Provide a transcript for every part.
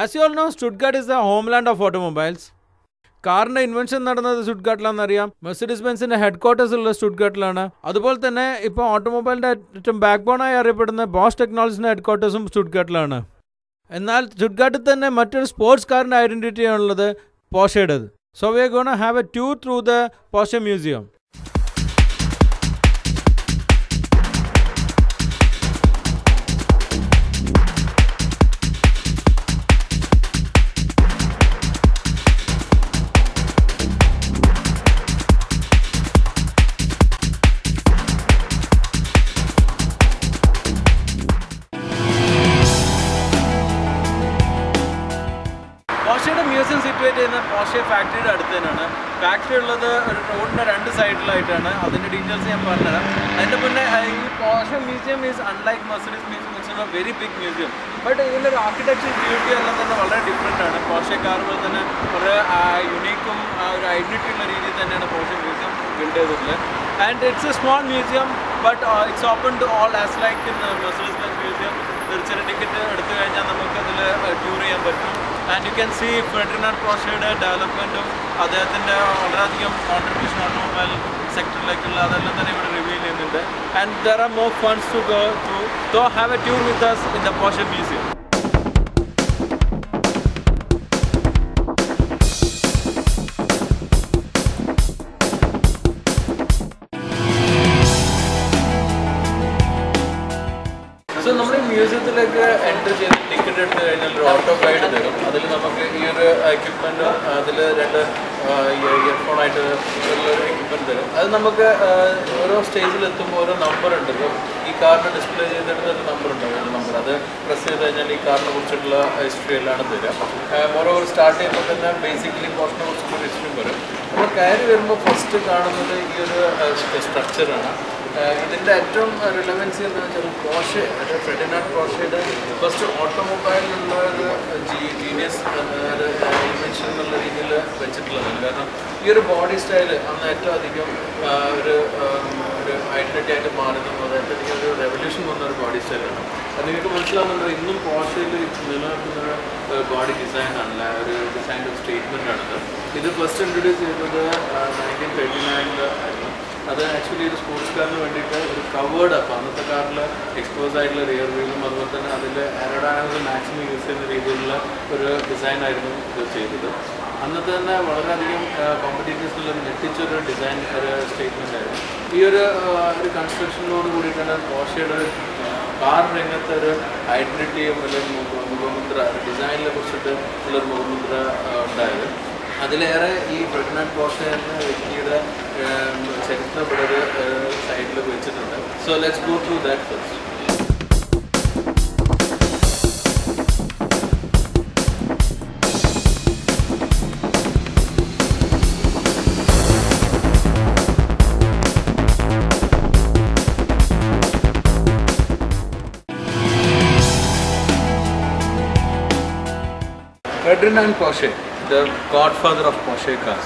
As you all know, Stuttgart is the homeland of automobiles. കാറിൻ്റെ invention നടന്നത് സ്റ്റുട്ട്ഗാർട്ടിലാണെന്നറിയാം. Mercedes ബെൻസിൻ്റെ head quarters ഉള്ള സ്റ്റുട്ട്ഗാർട്ടിലാണ്. അതുപോലെ തന്നെ ഇപ്പോൾ ഓട്ടോമൊബൈലിൻ്റെ ഏറ്റവും ബാക്ക് ബോണായി അറിയപ്പെടുന്ന ബോഷ് ടെക്നോളജീസിൻ്റെ ഹെഡ് ക്വാർട്ടേഴ്സും സ്റ്റുട്ട്ഗാർട്ടിലാണ്. എന്നാൽ സ്റ്റുട്ട്ഗാർട്ടിൽ തന്നെ മറ്റൊരു സ്പോർട്സ് കാറിൻ്റെ ഐഡൻറ്റിറ്റിയാണുള്ളത്, പോർഷയുടേത്. So we are gonna have a tour through the Porsche museum. പോർഷയുടെ മ്യൂസിയം സിറ്റുവേറ്റ് ചെയ്യുന്ന പോർഷെ ഫാക്ടറിയുടെ അടുത്ത് തന്നെയാണ്. ഫാക്ടറി ഉള്ളത് ഒരു റോഡിൻ്റെ രണ്ട് സൈഡിലായിട്ടാണ്. അതിൻ്റെ ഡീറ്റെയിൽസ് ഞാൻ പറഞ്ഞുതരാം. അതിൻ്റെ മുന്നേ ഈ Porsche museum is unlike Mercedes museum, it's a very big museum. But ഇതിൻ്റെ ഒരു ആർക്കിടെക്ചർ ബ്യൂട്ടി എല്ലാം തന്നെ വളരെ ഡിഫറെൻ്റ് ആണ്. പോർഷെ കാറുകൾ തന്നെ വളരെ യുണീക്കും ഒരു ഐഡൻറ്റിറ്റി ഉള്ള രീതിയിൽ തന്നെയാണ് പോർഷെ മ്യൂസിയം ബിൽഡ് ചെയ്തിട്ടുള്ളത്. And it's a small museum, but it's open to all as like in Mercedes Benz museum. ചെറിയ ടിക്കറ്റ് എടുത്തു കഴിഞ്ഞാൽ നമുക്കതിൽ ടൂർ ചെയ്യാൻ പറ്റും. And you can see Ferdinand പോർഷയുടെ ഡെവലപ്മെൻറ്റും അദ്ദേഹത്തിൻ്റെ വളരെയധികം കോൺട്രിബ്യൂഷൻ ഓട്ടോമൊബൈൽ സെക്ടറിലേക്കുള്ള അതെല്ലാം തന്നെ ഇവിടെ റിവീൽ ചെയ്യുന്നുണ്ട്. And there are more funds to go through. So have a tour with us in the Porsche museum. So നമ്മൾ ഈ മ്യൂസിയത്തിലേക്ക് എൻ്റർ ചെയ്ത് ടിക്കറ്റ് എടുത്ത് കഴിഞ്ഞാൽ ഒരു ഓട്ടോ ഗൈഡ് തരും. അതിൽ നമുക്ക് ഈ ഒരു എക്യുപ്മെൻറ്റും അതിൽ രണ്ട് ഇയർഫോണായിട്ട് ഉള്ളൊരു എക്യുപ്മെൻറ്റ് തരും. അത് നമുക്ക് ഓരോ സ്റ്റേജിലെത്തുമ്പോൾ ഓരോ നമ്പർ ഉണ്ട്. ഇപ്പോൾ ഈ കാറിന് ഡിസ്പ്ലേ ചെയ്തെടുത്ത ഒരു നമ്പർ ഉണ്ടാവും, ഒരു നമ്പർ. അത് പ്രസ് ചെയ്ത് കഴിഞ്ഞാൽ ഈ കാറിനെ കുറിച്ചിട്ടുള്ള ഹിസ്റ്ററി എല്ലാം തരിക. മോറോവർ സ്റ്റാർട്ട് ചെയ്യുമ്പോൾ തന്നെ ബേസിക്കലി പോർഷനെ കുറിച്ചിട്ടുള്ള ഹിസ്റ്ററിയും വരും. നമ്മൾ കയറി വരുമ്പോൾ ഫസ്റ്റ് കാണുന്നത് ഈ ഒരു സ്ട്രക്ചറാണ്. ഇതിൻ്റെ ഏറ്റവും റിലവൻസി എന്ന് വെച്ചാൽ പോർഷെ, ഫെർഡിനാൻഡ് പോർഷയുടെ ഫസ്റ്റ് ഓട്ടോമൊബൈലിലുള്ള ഒരു ജീനിയസ് ഇൻവെൻഷൻ എന്നുള്ള രീതിയിൽ വെച്ചിട്ടുള്ളതാണ്. കാരണം ഈ ഒരു ബോഡി സ്റ്റൈൽ അന്ന് ഏറ്റവും അധികം ഒരു ഐഡൻറ്റിറ്റി ആയിട്ട് മാറുന്നത്, ഏറ്റവും ഒരു റെവല്യൂഷൻ വന്ന ഒരു ബോഡി സ്റ്റൈലാണ്. അത് നിങ്ങൾക്ക് മനസ്സിലാവുന്നുണ്ട്. ഇന്നും പോർഷയിൽ നിലനിൽക്കുന്ന ഒരു ബോഡി ഡിസൈനാണല്ല, ഒരു ഡിസൈൻ്റെ ഒരു സ്റ്റേറ്റ്മെൻറ്റാണിത്. ഇത് ഫസ്റ്റ് ഇൻട്രൊഡ്യൂസ് ചെയ്യുന്നത് 1939 ആയിരുന്നു. അത് ആക്ച്വലി ഒരു സ്പോർട്സ് കാറിന് വേണ്ടിയിട്ട് ഒരു കവേർഡ് അപ്പ്, അന്നത്തെ കാറിൽ എക്സ്പോസ് ആയിട്ടുള്ള റിയർ വീലും അതുപോലെ തന്നെ അതിൻ്റെ എയറോഡൈനാമിക്സ് മാക്സിമം യൂസ് ചെയ്യുന്ന രീതിയിലുള്ള ഒരു ഡിസൈനായിരുന്നു ഇത് ചെയ്തത്. അന്നത്തെ തന്നെ വളരെയധികം കോമ്പറ്റീറ്റേഴ്സിലൊരു ഞെട്ടിച്ചൊരു ഡിസൈൻ ഒരു സ്റ്റേറ്റ്മെൻ്റ് ആയിരുന്നു. ഈ ഒരു കൺസ്ട്രക്ഷനോട് കൂടിയിട്ടാണ് പോർഷയുടെ കാർ രംഗത്തെ ഒരു ഐഡൻറ്റിറ്റിയും അല്ലെങ്കിൽ മുഖമുദ്ര, ഡിസൈനിനെ കുറിച്ചിട്ട് ഉള്ളൊരു മുഖമുദ്ര ഉണ്ടായത്. അതിലേറെ ഈ ഫെർഡിനാൻഡ് പോർഷെ എന്ന വ്യക്തിയുടെ ചരിത്രം ഇവിടെ ഒരു സൈഡിൽ വെച്ചിട്ടുണ്ട്. So let's go through that first. Ferdinand Porsche, the godfather of Porsche cars.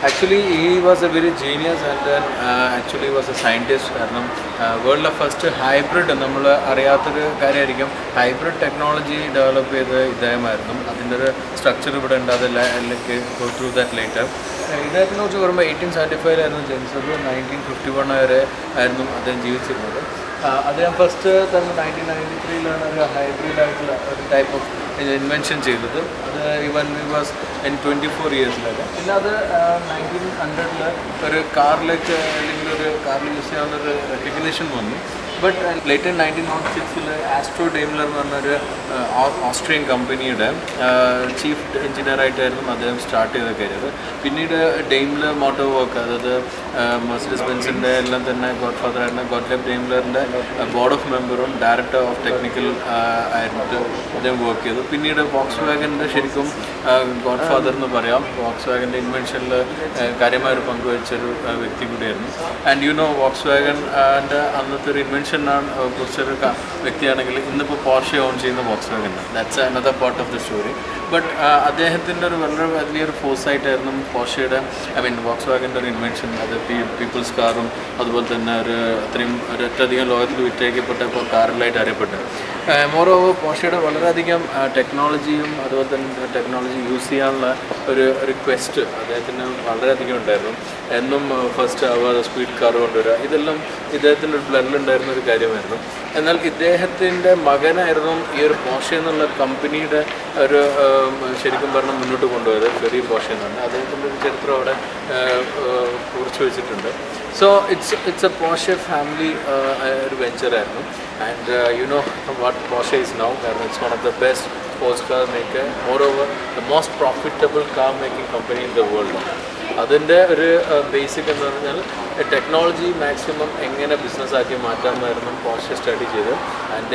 Actually, he was a very genius and then actually was a scientist. കാരണം വേൾഡിലെ ഫസ്റ്റ് ഹൈബ്രിഡ്, നമ്മൾ അറിയാത്തൊരു കാര്യമായിരിക്കും, ഹൈബ്രിഡ് ടെക്നോളജി ഡെവലപ്പ് ചെയ്ത് ഇദ്ദേഹമായിരുന്നു. അതിൻ്റെ ഒരു സ്ട്രക്ചർ ഇവിടെ ഉണ്ട്. അതിലേക്ക് ഗോ ത്രൂ ദാറ്റ് ലേറ്റർ. ഇദ്ദേഹത്തിനെ കുറിച്ച് പറയുമ്പോൾ 1875 ജനിച്ചത്. 1951 വരെ ആയിരുന്നു അദ്ദേഹം ജീവിച്ചിരുന്നത്. അദ്ദേഹം ഫസ്റ്റ് തന്നെ 1993 ഒരു ഹൈബ്രിഡായിട്ടുള്ള ഒരു ടൈപ്പ് ഓഫ് ഇൻവെൻഷൻ ചെയ്തത്. അത് ഈവൻ വി വാസ് ഇൻ 24 ഇയേഴ്സിലൊക്കെ. പിന്നെ അത് 1900 ഒരു കാറിലേക്ക് അല്ലെങ്കിൽ ഒരു കാറിൽ യൂസ് ചെയ്യാവുന്ന ഒരു റെക്കഗ്നേഷൻ വന്നു. ബട്ട് ലേറ്റർ 1906 ആസ്ട്രോ ഡെയിംലർ എന്ന് പറഞ്ഞൊരു ഓസ്ട്രിയൻ കമ്പനിയുടെ ചീഫ് എഞ്ചിനീയറായിട്ടായിരുന്നു അദ്ദേഹം സ്റ്റാർട്ട് ചെയ്ത കരിയർ. പിന്നീട് ഡെയിംലർ മോട്ടോർ വർക്ക്, അതായത് മെഴ്സിഡീസ് ബെൻസിൻ്റെ എല്ലാം തന്നെ ഗോഡ് ആയിരുന്നു. ഗോട്ട്ലിബ് ഡെയിംലറിൻ്റെ ബോർഡ് ഓഫ് മെമ്പറും ഡയറക്ടർ ഓഫ് ടെക്നിക്കൽ ആയിട്ട് അദ്ദേഹം വർക്ക് ചെയ്തു. പിന്നീട് വോക്സ് വാഗൻ്റെ ശരിക്കും ഗോഡ് ഫാദർ എന്ന് പറയാം. വോക്സ് വാഗൻ്റെ ഇൻവെൻഷനിൽ കാര്യമായൊരു പങ്കുവഹിച്ചൊരു വ്യക്തി കൂടിയായിരുന്നു. ആൻഡ് യു നോ വോക്സ് വാഗൻ്റെ അന്നത്തെ ഒരു ഇൻവെൻഷൻ കുറിച്ചൊരു വ്യക്തിയാണെങ്കിൽ ഇന്നിപ്പോൾ പോർഷെ ഓൺ ചെയ്യുന്ന വോക്സ് വാഗനാണ്. That's another part of the story. But അദ്ദേഹത്തിൻ്റെ ഒരു വളരെ വലിയൊരു ഫോഴ്സ് ആയിട്ടായിരുന്നു പോർഷയുടെ വോക്സ് വാഗൻ്റെ ഒരു ഇൻവെൻഷൻ. അത് പീപ്പിൾസ് കാറും അതുപോലെ തന്നെ അത്രയും ഒരധികം ലോകത്തിൽ വിറ്റഴിക്കപ്പെട്ട കാറിലായിട്ട് അറിയപ്പെട്ടത്. മോറോവർ പോർഷയുടെ വളരെയധികം ടെക്നോളജിയും അതുപോലെ തന്നെ ടെക്നോളജി യൂസ് ചെയ്യാനുള്ള ഒരു റിക്വസ്റ്റ് അദ്ദേഹത്തിന് വളരെയധികം ഉണ്ടായിരുന്നു. എന്നും ഫസ്റ്റ് ആവുക, സ്പീഡ് കാർ കൊണ്ടുവരിക, ഇതെല്ലാം ഇദ്ദേഹത്തിൻ്റെ ഒരു ബ്ലഡിലുണ്ടായിരുന്ന ഒരു കാര്യമായിരുന്നു. എന്നാൽ ഇദ്ദേഹത്തിൻ്റെ മകനായിരുന്നു ഈ ഒരു പോർഷെ എന്നുള്ള കമ്പനിയുടെ ഒരു ശരിക്കും പറഞ്ഞാൽ മുന്നോട്ട് കൊണ്ടുപോയത്. ഫെറി പോർഷെ എന്ന് പറഞ്ഞാൽ അദ്ദേഹത്തിൻ്റെ ഒരു ചരിത്രം അവിടെ കുറിച്ച് വെച്ചിട്ടുണ്ട്. So it's a Porsche family ഒരു വെഞ്ചറായിരുന്നു. And you know what Porsche is now, കാരണം it's one of the best sports car maker, moreover the most profitable car making company in the world. അതിൻ്റെ ഒരു ബേസിക് എന്ന് പറഞ്ഞാൽ technology maximum എങ്ങനെ ബിസിനസ്സാക്കി മാറ്റാമെന്നായിരുന്നു പോർഷെ സ്റ്റഡി ചെയ്ത്. ആൻഡ്